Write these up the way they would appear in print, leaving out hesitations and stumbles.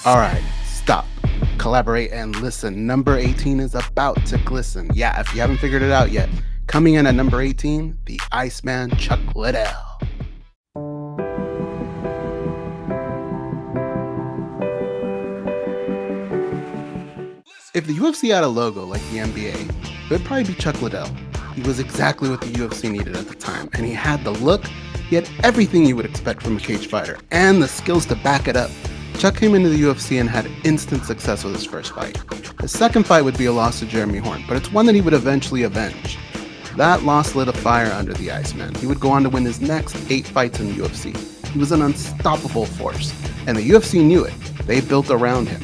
All right, stop, collaborate, and listen. Number 18 is about to glisten. Yeah, if you haven't figured it out yet, coming in at number 18, the Iceman Chuck Liddell. If the UFC had a logo like the NBA, it would probably be Chuck Liddell. He was exactly what the UFC needed at the time, and he had the look, he had everything you would expect from a cage fighter, and the skills to back it up. Chuck came into the UFC and had instant success with his first fight. His second fight would be a loss to Jeremy Horn, but it's one that he would eventually avenge. That loss lit a fire under the Iceman. He would go on to win his next 8 fights in the UFC. He was an unstoppable force, and the UFC knew it. They built around him.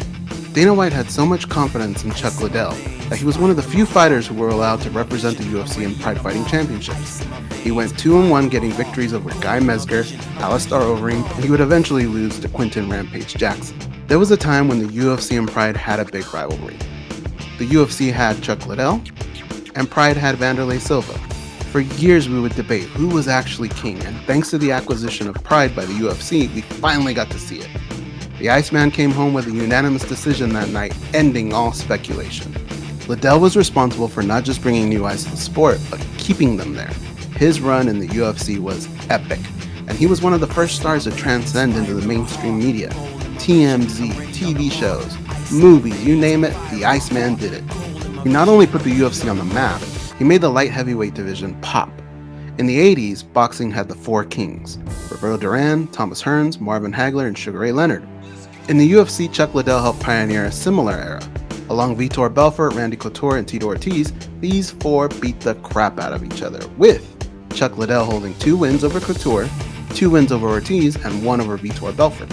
Dana White had so much confidence in Chuck Liddell that he was one of the few fighters who were allowed to represent the UFC in Pride Fighting Championships. He went 2-1, getting victories over Guy Mezger, Alistair Overeem, and he would eventually lose to Quinton Rampage Jackson. There was a time when the UFC and Pride had a big rivalry. The UFC had Chuck Liddell, and Pride had Vanderlei Silva. For years we would debate who was actually king, and thanks to the acquisition of Pride by the UFC, we finally got to see it. The Iceman came home with a unanimous decision that night, ending all speculation. Liddell was responsible for not just bringing new eyes to the sport, but keeping them there. His run in the UFC was epic, and he was one of the first stars to transcend into the mainstream media. TMZ, TV shows, movies, you name it, the Iceman did it. He not only put the UFC on the map, he made the light heavyweight division pop. In the 80s, boxing had the 4 kings: Roberto Duran, Thomas Hearns, Marvin Hagler, and Sugar Ray Leonard. In the UFC, Chuck Liddell helped pioneer a similar era. Along Vitor Belfort, Randy Couture, and Tito Ortiz, these 4 beat the crap out of each other, with Chuck Liddell holding 2 wins over Couture, 2 wins over Ortiz, and 1 over Vitor Belfort.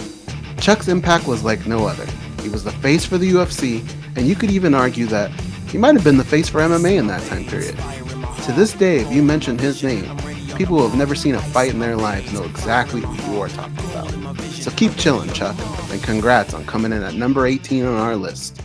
Chuck's impact was like no other. He was the face for the UFC, and you could even argue that he might have been the face for MMA in that time period. To this day, if you mention his name, people who have never seen a fight in their lives know exactly who you are talking about. So keep chilling, Chuck, and congrats on coming in at number 18 on our list.